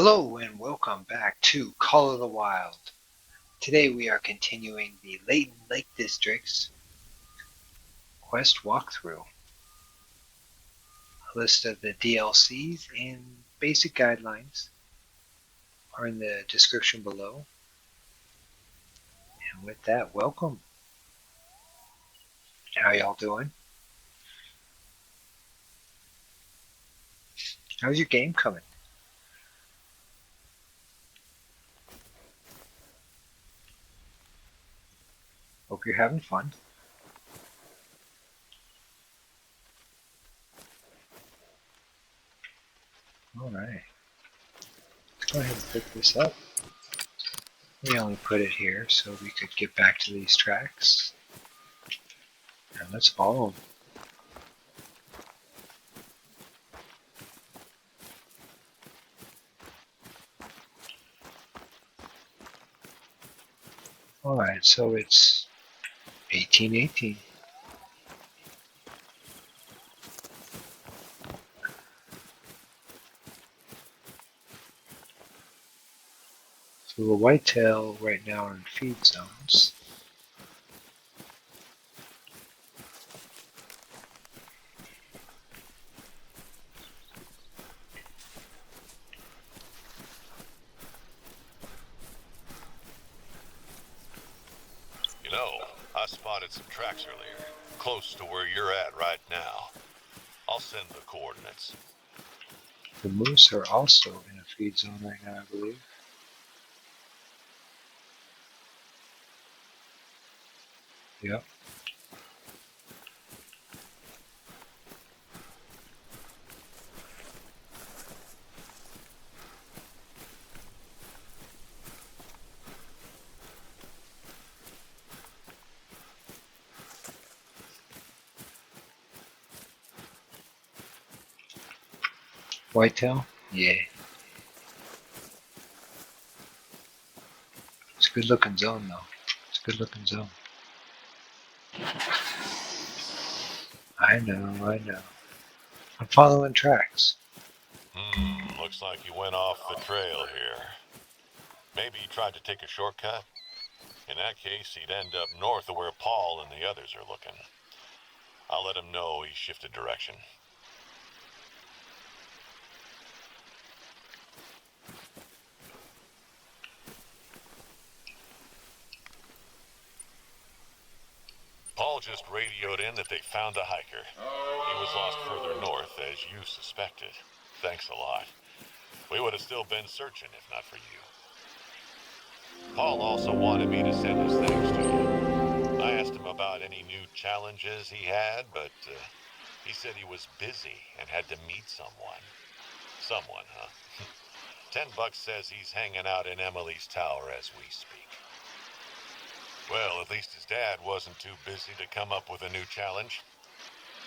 Hello and welcome back to Call of the Wild. Today we are continuing the Layton Lake District's quest walkthrough. A list of the DLCs and basic guidelines are in the description below. And with that, welcome. How y'all doing? How's your game coming? Hope you're having fun. Alright. Let's go ahead and pick this up. We only put it here so we could get back to these tracks. And let's follow them. Alright, so it's 1818. So the whitetail right now are in feed zones. You know, I spotted some tracks earlier, close to where you're at right now. I'll send the coordinates. The moose are also in a feed zone right now, I believe. Yep. Whitetail? Yeah. It's a good looking zone though. It's a good looking zone. I know. I'm following tracks. Looks like you went off the trail here. Maybe you tried to take a shortcut? In that case, he'd end up north of where Paul and the others are looking. I'll let him know he shifted direction. Paul just radioed in that they found a hiker. He was lost further north, as you suspected. Thanks a lot. We would have still been searching if not for you. Paul also wanted me to send his thanks to you. I asked him about any new challenges he had, but he said he was busy and had to meet someone. Someone, huh? $10 says he's hanging out in Emily's tower as we speak. Well, at least his dad wasn't too busy to come up with a new challenge.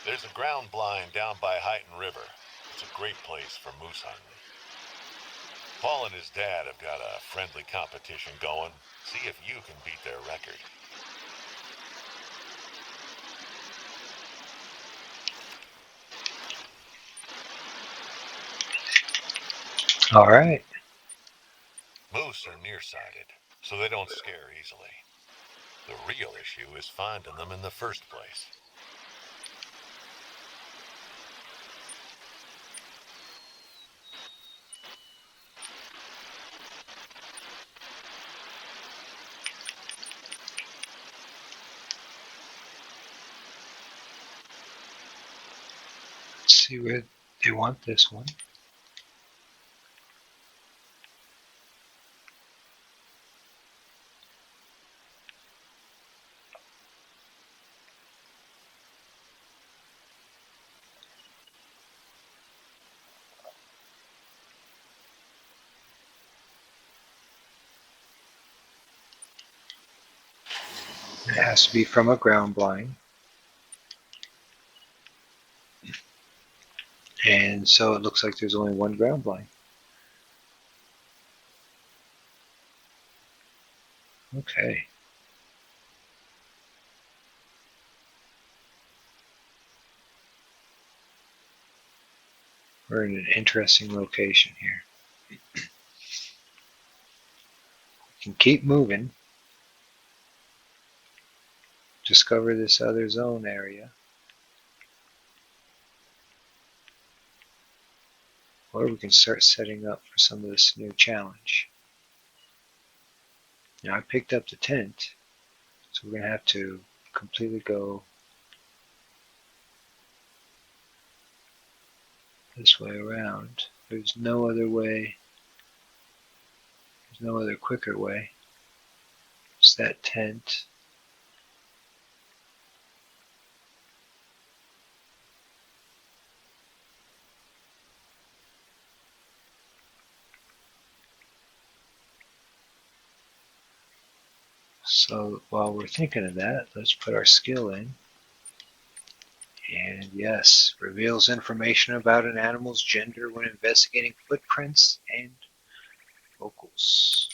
There's a ground blind down by Layton River. It's a great place for moose hunting. Paul and his dad have got a friendly competition going. See if you can beat their record. Alright. Moose are nearsighted, so they don't scare easily. The real issue is finding them in the first place. Let's see where they want this one. It has to be from a ground blind. And so it looks like there's only one ground blind. Okay. We're in an interesting location here. Can keep moving. Discover this other zone area. Or we can start setting up for some of this new challenge. Now I picked up the tent, so we're going to have to completely go this way around. There's no other way. There's no other quicker way. It's that tent. So while we're thinking of that, let's put our skill in. And yes, reveals information about an animal's gender when investigating footprints and vocals.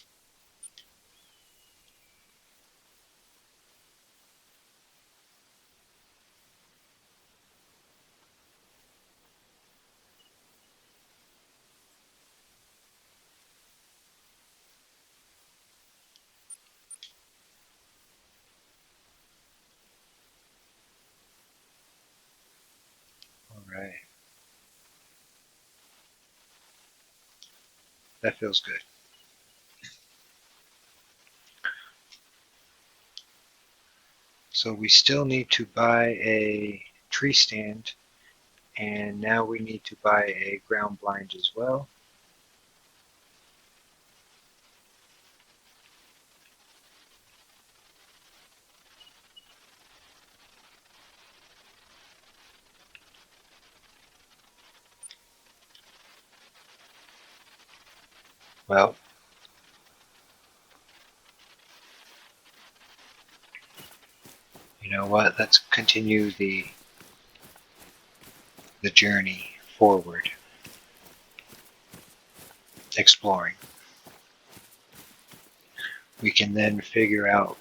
All right. That feels good. So we still need to buy a tree stand, and now we need to buy a ground blind as well. Well, you know what? Let's continue the journey forward, exploring. We can then figure out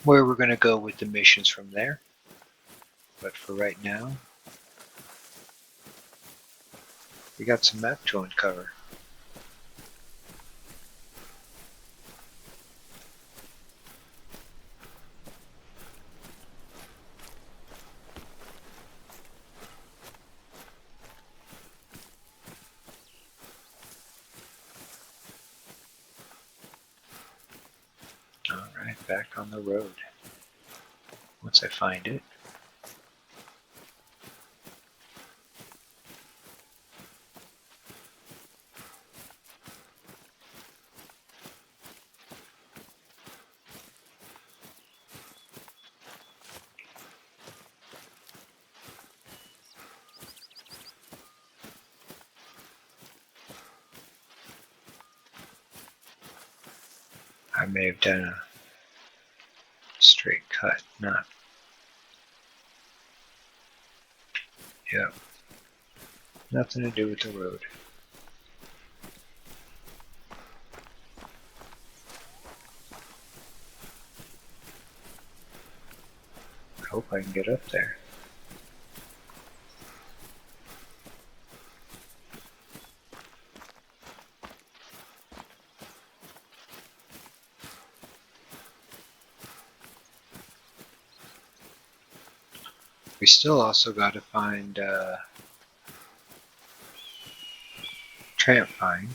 where we're going to go with the missions from there. But for right now, we got some map to uncover. Alright, back on the road. Once I find it. I may have done a straight cut, not. Yep. Nothing to do with the road. I hope I can get up there. We still also got to find tramp vine.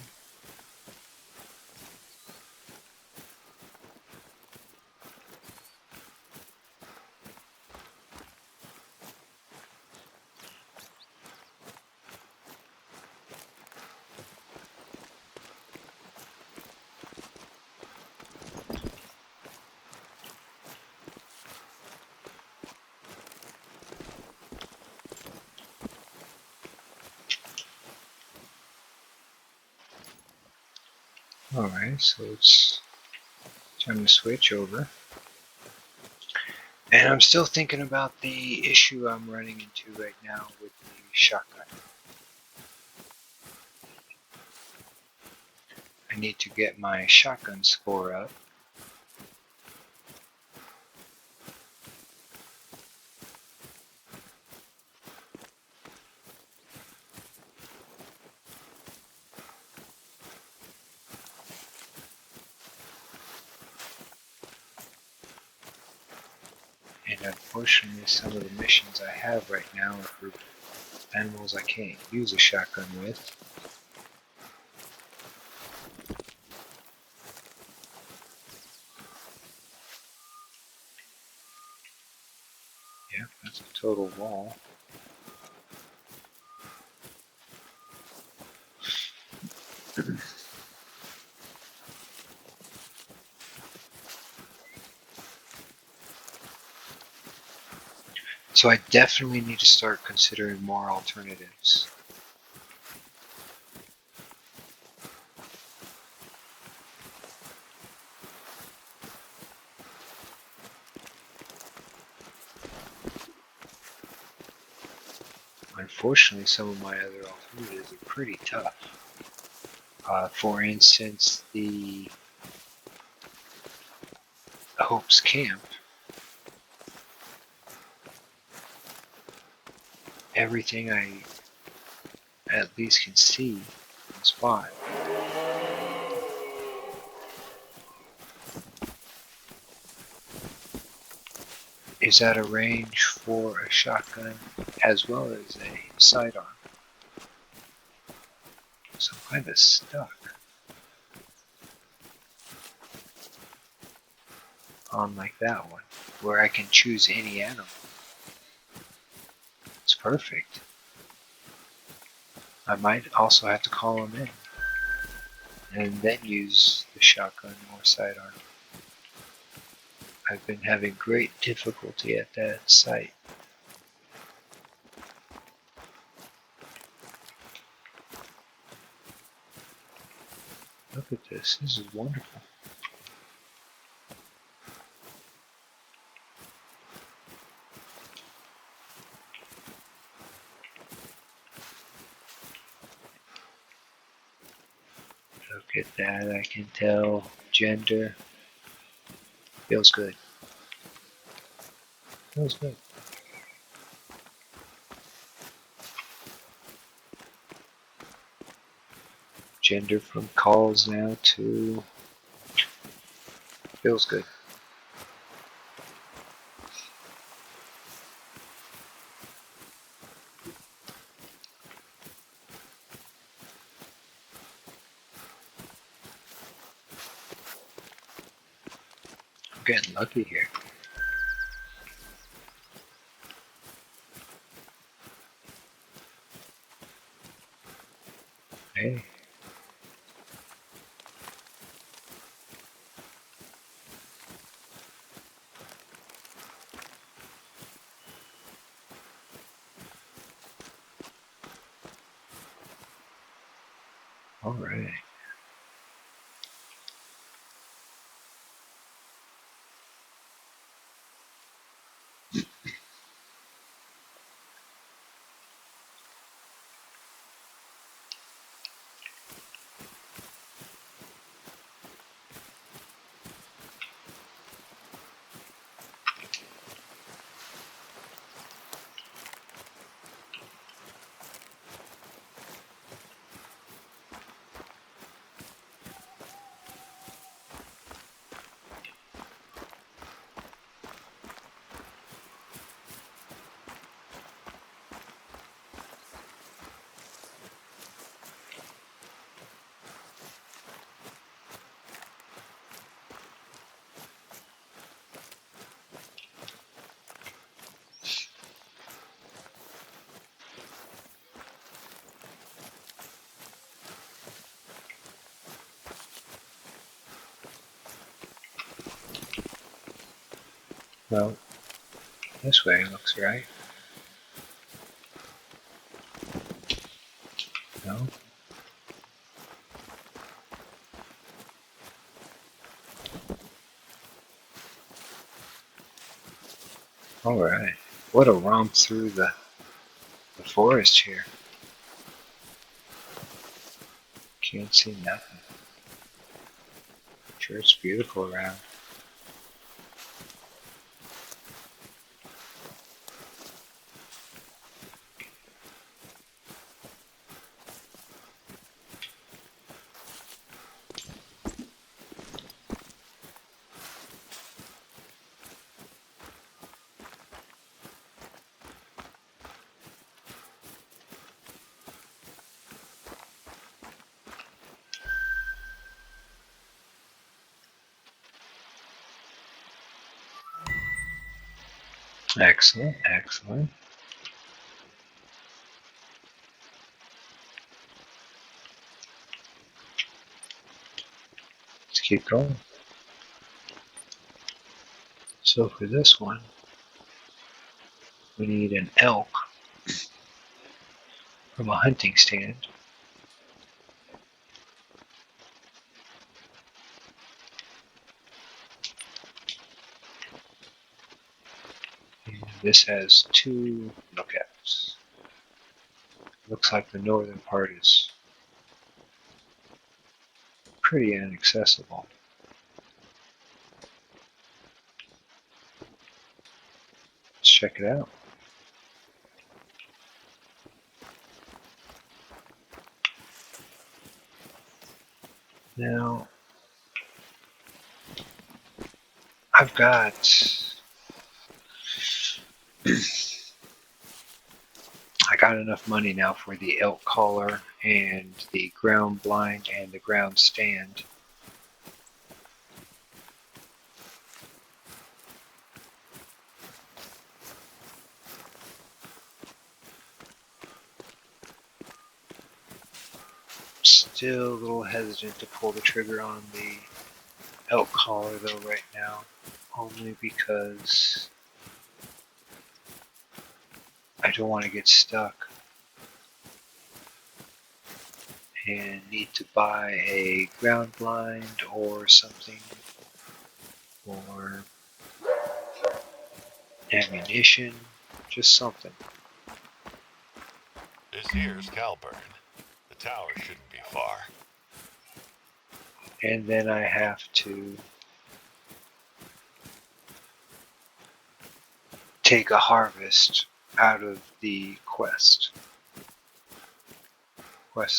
Alright, so it's time to switch over. And I'm still thinking about the issue I'm running into right now with the shotgun. I need to get my shotgun score up. And unfortunately, some of the missions I have right now are for animals I can't use a shotgun with. Yeah, that's a total wall. So I definitely need to start considering more alternatives. Unfortunately, some of my other alternatives are pretty tough. For instance, the Hope's Camp. Everything I at least can see and spot is at a range for a shotgun as well as a sidearm. So I'm kind of stuck on like that one, where I can choose any animal. It's perfect. I might also have to call them in and then use the shotgun or sidearm. I've been having great difficulty at that site. Look at this. This is wonderful. Look at that. I can tell gender. Feels good. Feels good. Gender from calls now to feels good. I'm getting lucky here. Hey. All right. Well, this way looks right. No? All right. What a romp through the forest here. Can't see nothing. Sure, it's beautiful around. Excellent, excellent. Let's keep going. So for this one, we need an elk from a hunting stand. And this has 2 lookouts. Looks like the northern part is pretty inaccessible. Let's check it out. Now, I've got I got enough money now for the elk collar and the ground blind and the ground stand. Still a little hesitant to pull the trigger on the elk collar though right now, only because I don't want to get stuck and need to buy a ground blind or something, or ammunition, just something. This here's Calburn. The tower shouldn't be far. And then I have to take a harvest out of the quest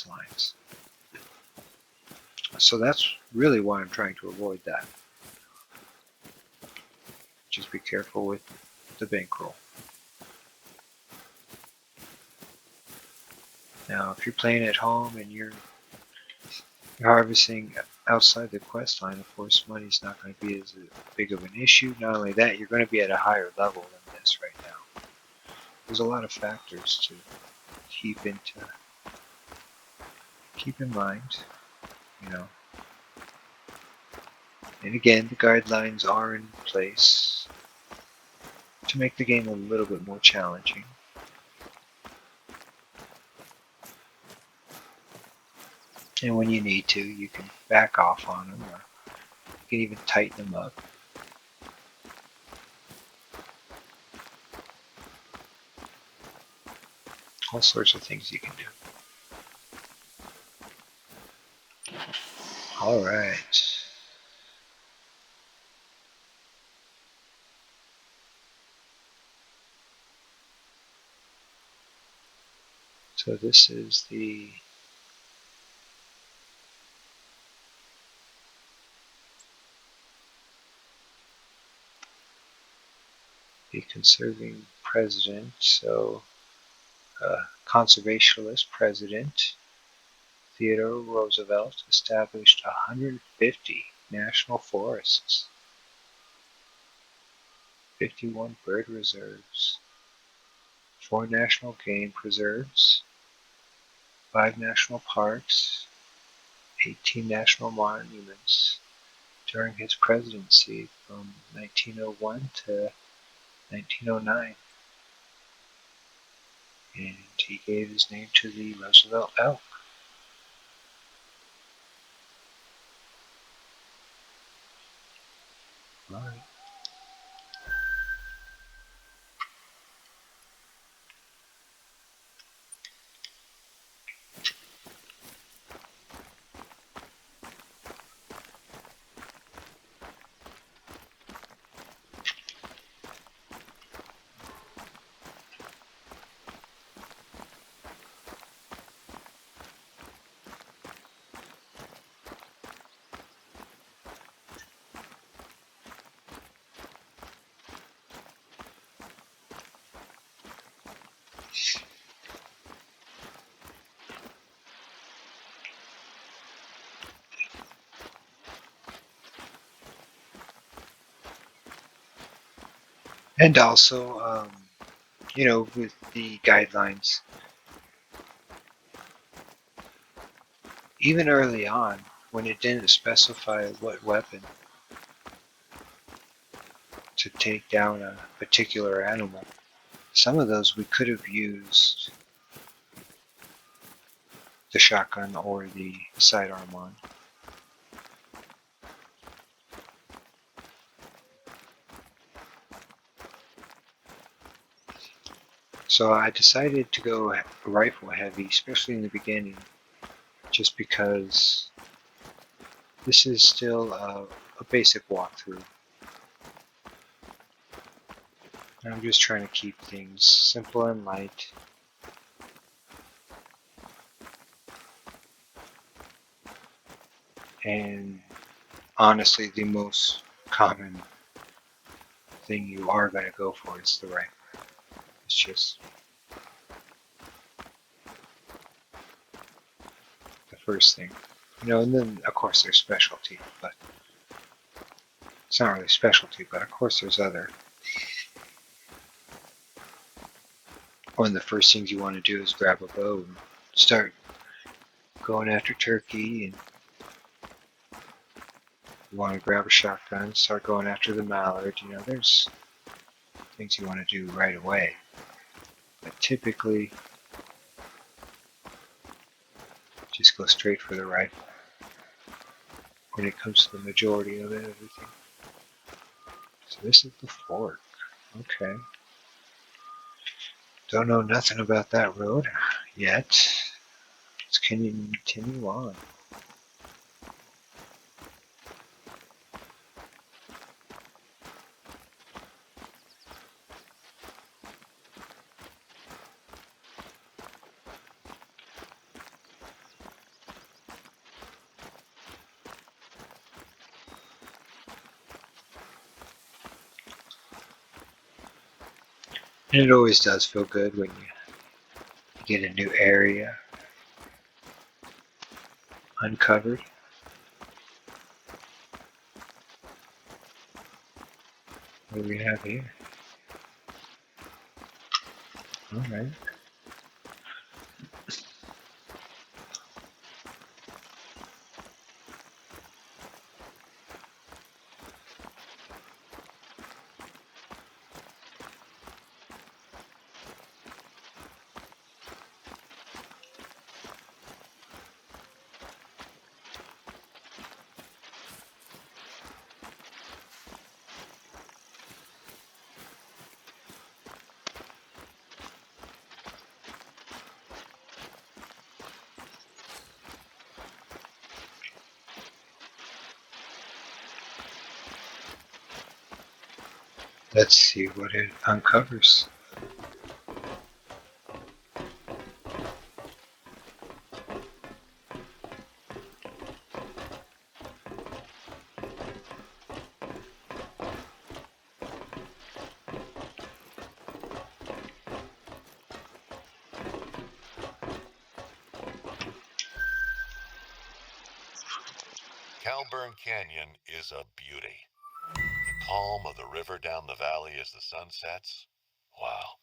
lines. So that's really why I'm trying to avoid that. Just be careful with the bankroll. Now, if you're playing at home and you're harvesting outside the quest line, of course, money's not going to be as big of an issue. Not only that, you're going to be at a higher level than this right now. There's a lot of factors to keep in mind, you know. And again, the guidelines are in place to make the game a little bit more challenging. And when you need to, you can back off on them, or you can even tighten them up. All sorts of things you can do. All right. So this is the conserving president. So conservationist president Theodore Roosevelt established 150 national forests, 51 bird reserves, 4 national game preserves, 5 national parks, 18 national monuments during his presidency from 1901 to 1909. And he gave his name to the Roosevelt elk. All right. And also, with the guidelines, even early on, when it didn't specify what weapon to take down a particular animal, some of those we could have used the shotgun or the sidearm on. So I decided to go rifle heavy, especially in the beginning, just because this is still a basic walkthrough. And I'm just trying to keep things simple and light. And honestly, the most common thing you are going to go for is the rifle. It's just the first thing. And then of course there's specialty, but it's not really specialty, but of course there's other. One of the first things you want to do is grab a bow and start going after turkey, and you want to grab a shotgun, start going after the mallard. There's things you want to do right away. But typically, just go straight for the rifle when it comes to the majority of everything. So this is the fork. Okay. Don't know nothing about that road yet. Let's continue on. And it always does feel good when you get a new area uncovered. What do we have here? Alright. Let's see what it uncovers. Calburn Canyon is a beauty. The calm of the river down the valley as the sun sets. Wow.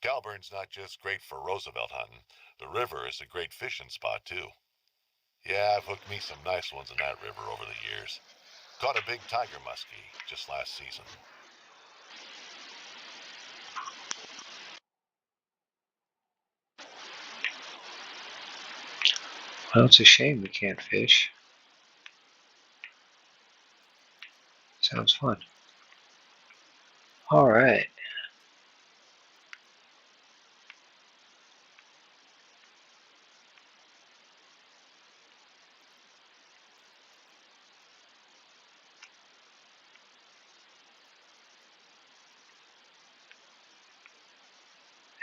Calburn's not just great for Roosevelt hunting. The river is a great fishing spot, too. Yeah, I've hooked me some nice ones in that river over the years. Caught a big tiger muskie just last season. Well, it's a shame we can't fish. Sounds fun. Alright.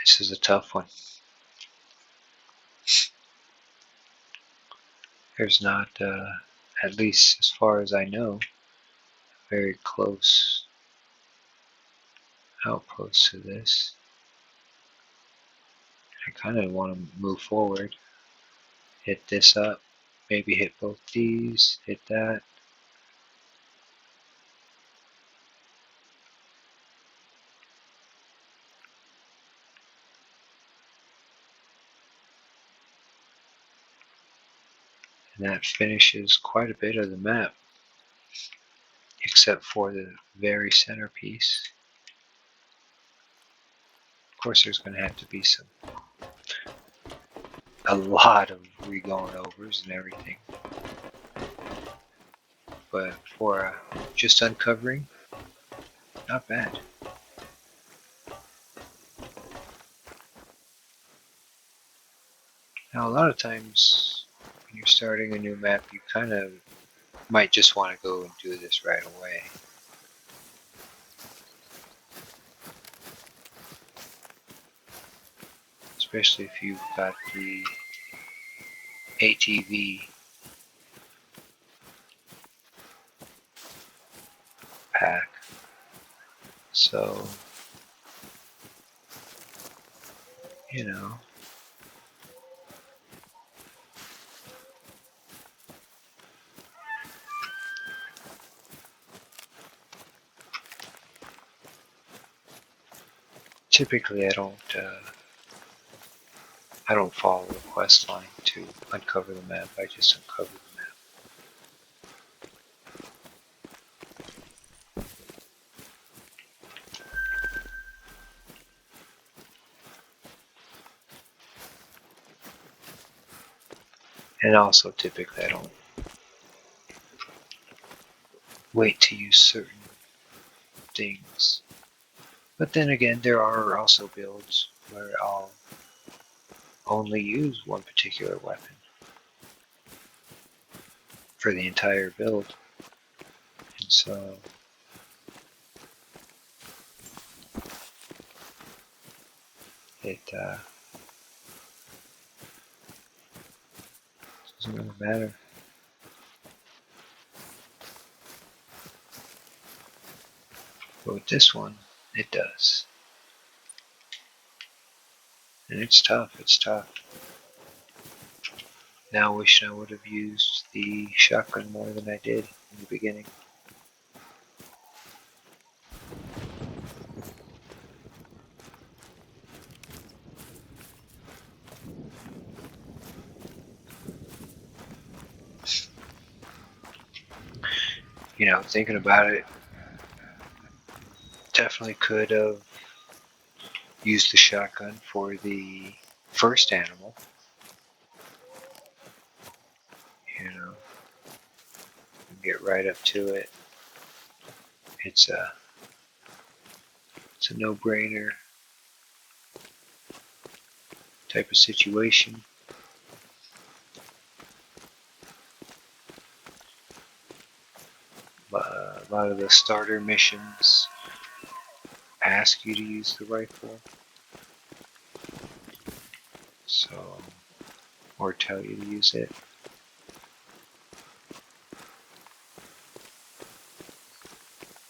This is a tough one. There's not, at least as far as I know, a very close outpost to this. I kind of want to move forward, hit this up, maybe hit both these, hit that. And that finishes quite a bit of the map, except for the very centerpiece. Of course, there's going to have to be a lot of re-going overs and everything. But for just uncovering, not bad. Now, a lot of times when you're starting a new map, you kind of might just want to go and do this right away. Especially if you've got the ATV pack. So, you know, typically I don't follow the quest line to uncover the map. I just uncover the map. And also, typically, I don't wait to use certain things. But then again, there are also builds where I'll only use one particular weapon for the entire build. And so it doesn't really matter. But with this one, it does. And it's tough, it's tough. Now I wish I would have used the shotgun more than I did in the beginning. You know, thinking about it, definitely could have used the shotgun for the first animal. You know, get right up to it. It's a no-brainer type of situation. A lot of the starter missions ask you to use the rifle, so or tell you to use it.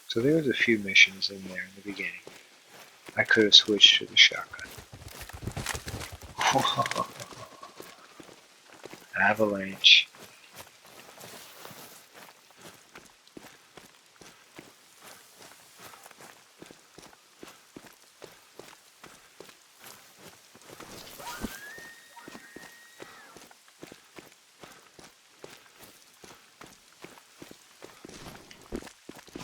So there was a few missions in there in the beginning. I could have switched to the shotgun. Avalanche.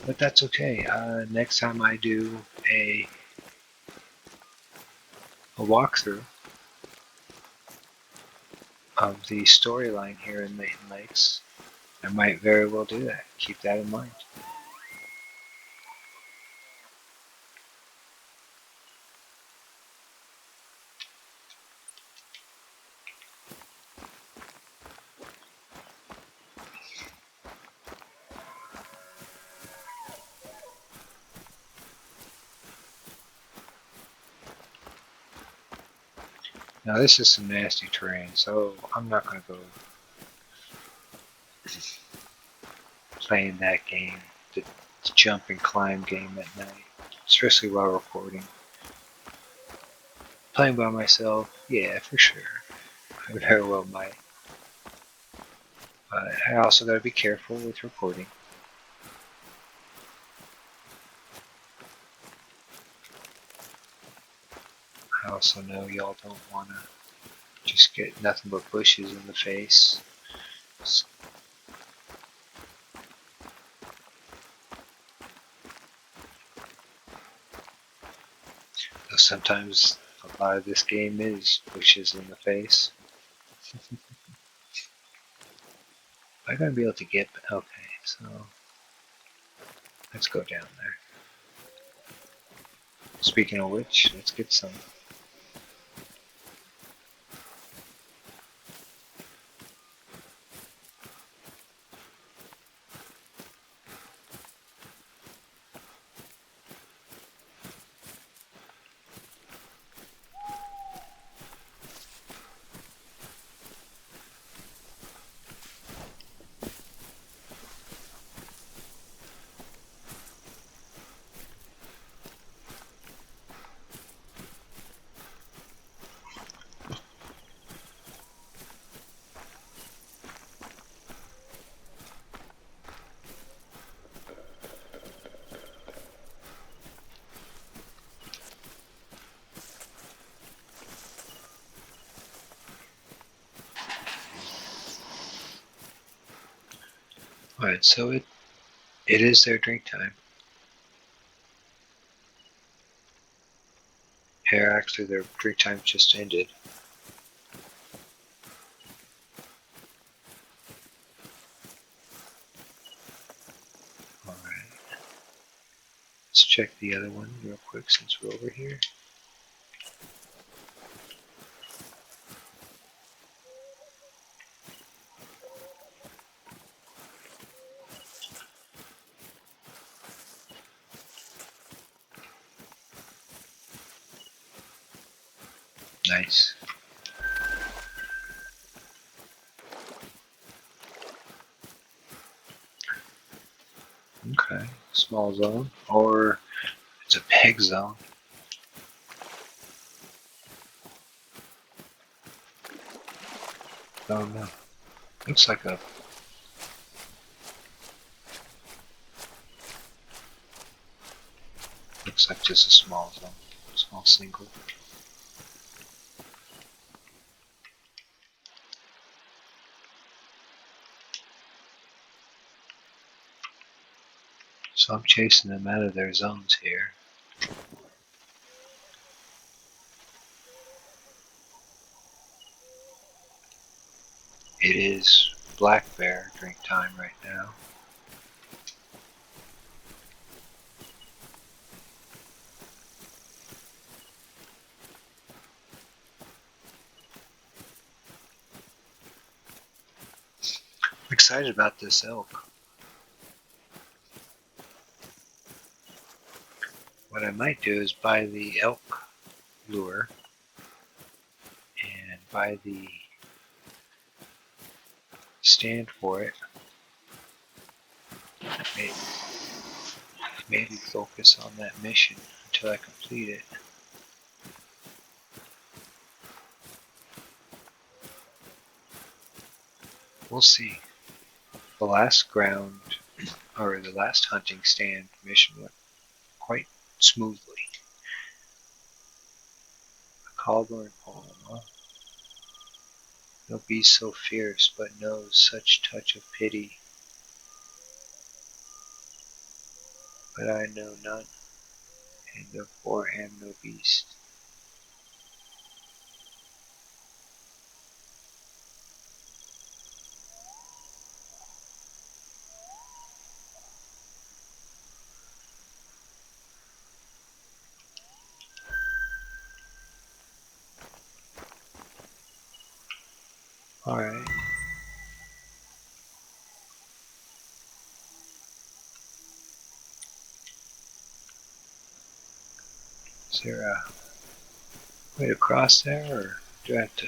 But that's okay. Next time I do a walkthrough of the storyline here in Layton Lakes, I might very well do that. Keep that in mind. Now this is some nasty terrain, so I'm not going to go playing that game, the jump and climb game at night, especially while recording. Playing by myself, yeah, for sure. I very well might. But I also got to be careful with recording. I also know y'all don't want to just get nothing but bushes in the face Sometimes a lot of this game is pushes in the face. I'm gonna be able to get. Okay, so let's go down there. Speaking of which, let's get some. Alright, so it is their drink time. Here, actually, their drink time just ended. Alright. Let's check the other one real quick since we're over here. Nice. Okay, small zone, or it's a big zone. Oh no. Looks like just a small zone. Small single. So I'm chasing them out of their zones here. It is black bear drink time right now. I'm excited about this elk. What I might do is buy the elk lure and buy the stand for it. Maybe focus on that mission until I complete it. We'll see. The last the last hunting stand mission went quite smoothly. A Caldor Palma. No beast so fierce, but knows such touch of pity. But I know none, and therefore am no beast. Alright. Is there a way to cross there, or do I have to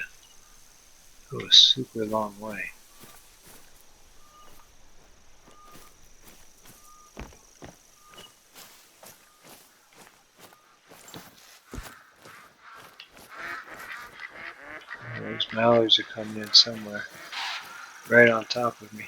go a super long way? Oh, those mallards are coming in somewhere. Right on top of me.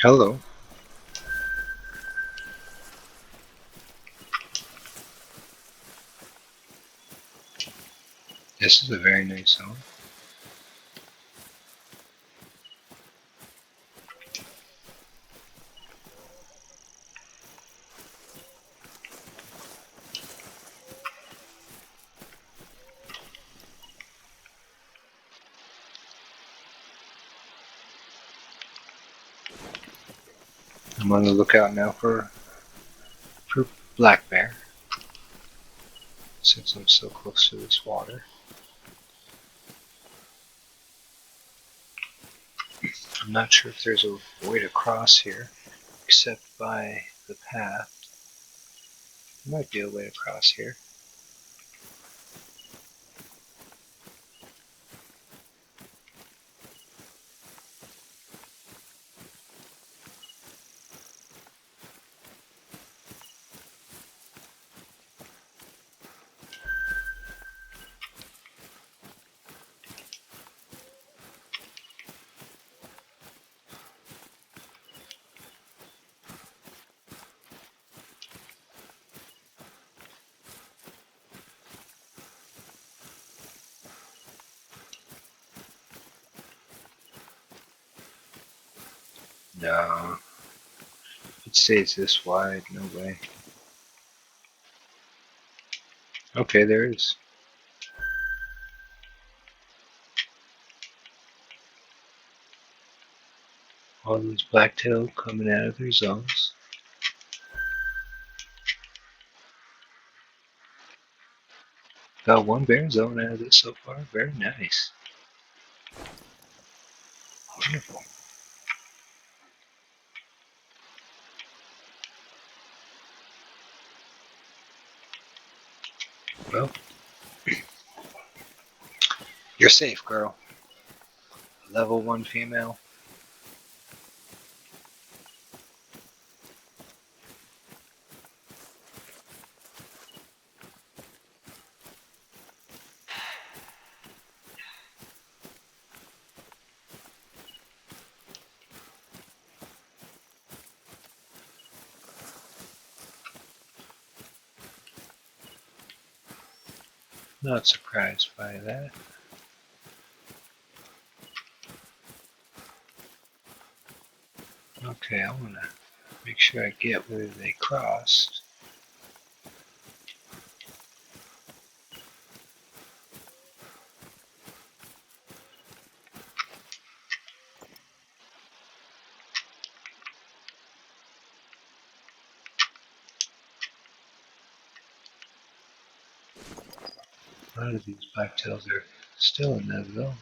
Hello. This is a very nice zone. I'm on the lookout now for black bear, since I'm so close to this water. I'm not sure if there's a way to cross here, except by the path. There might be a way to cross here. No. It stays this wide, no way. Okay, there is. All these blacktail coming out of their zones. Got one bear zone out of this so far. Very nice. Wonderful. Well, you're safe, girl. Level 1 female. Not surprised by that. Okay, I want to make sure I get where they crossed. A lot of these blacktails are still in that zone.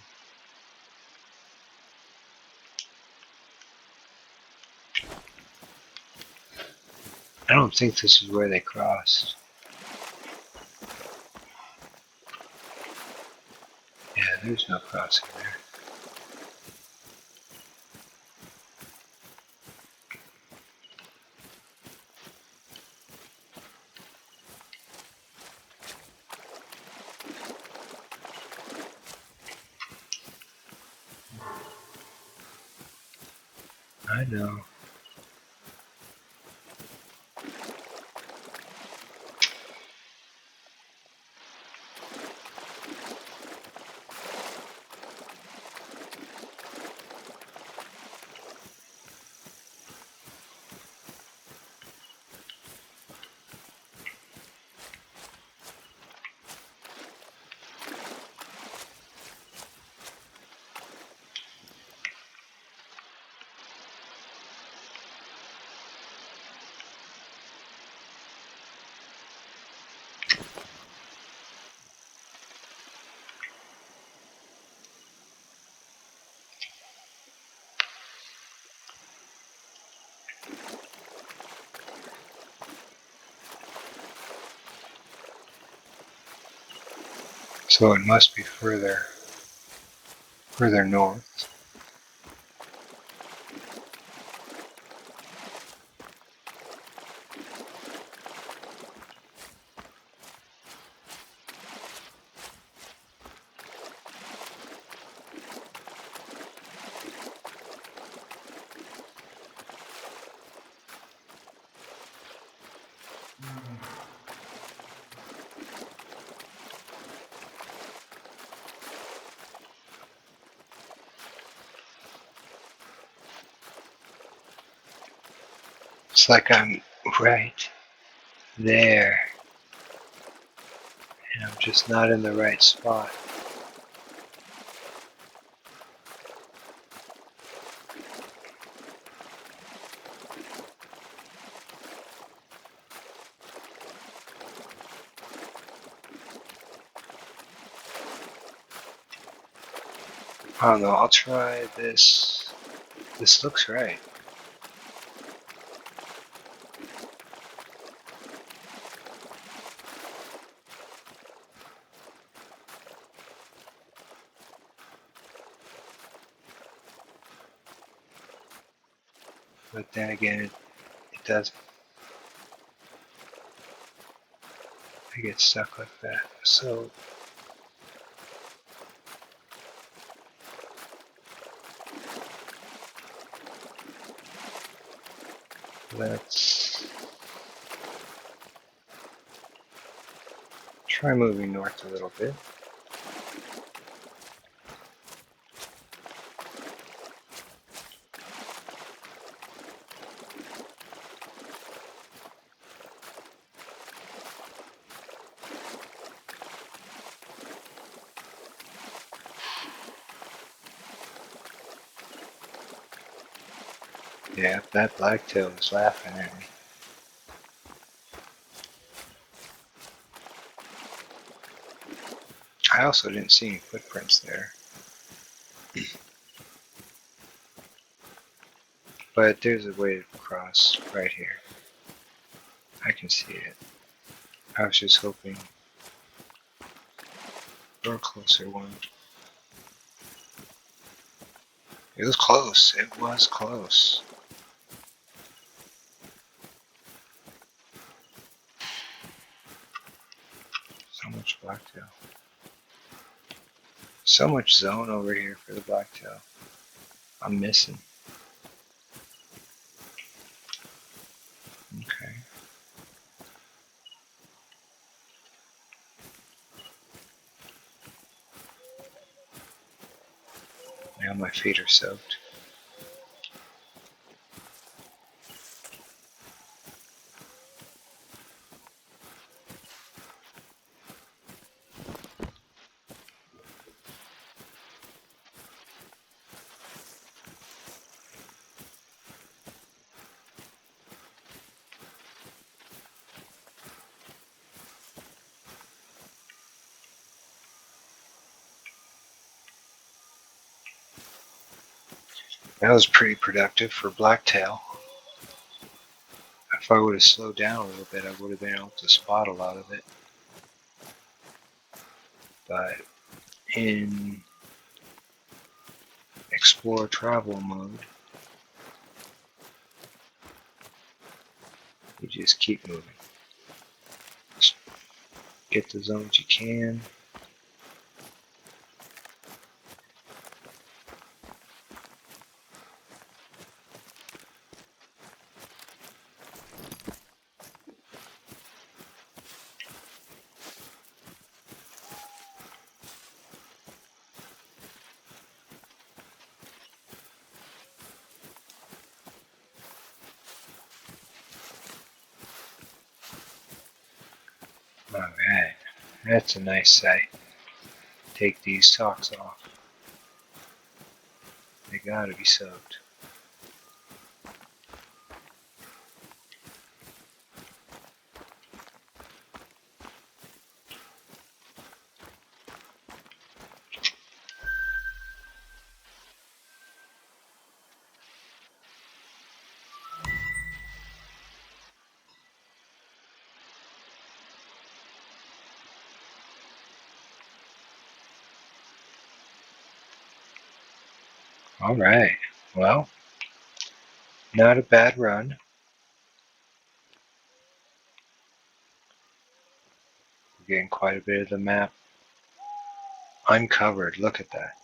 I don't think this is where they crossed. Yeah, there's no crossing there. I know. So it must be further north. It's like I'm right there, and I'm just not in the right spot. I don't know, I'll try this. This looks right. But then again, it doesn't. I get stuck like that. So let's try moving north a little bit. Yeah, that blacktail was laughing at me. I also didn't see any footprints there. But there's a way to cross right here. I can see it. I was just hoping for a closer one. It was close. It was close. So much blacktail. So much zone over here for the blacktail. I'm missing. Okay. Now my feet are soaked. That was pretty productive for blacktail. If I would have slowed down a little bit, I would have been able to spot a lot of it. But in explore travel mode, you just keep moving. Just get the zones you can. Alright, that's a nice sight. Take these socks off. They gotta be soaked. Alright, well, not a bad run. We're getting quite a bit of the map uncovered. Look at that.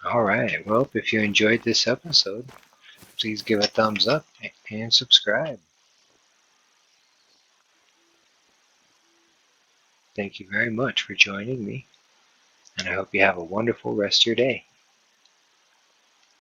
Alright, well, if you enjoyed this episode, please give a thumbs up and subscribe. Thank you very much for joining me. and I hope you have a wonderful rest of your day.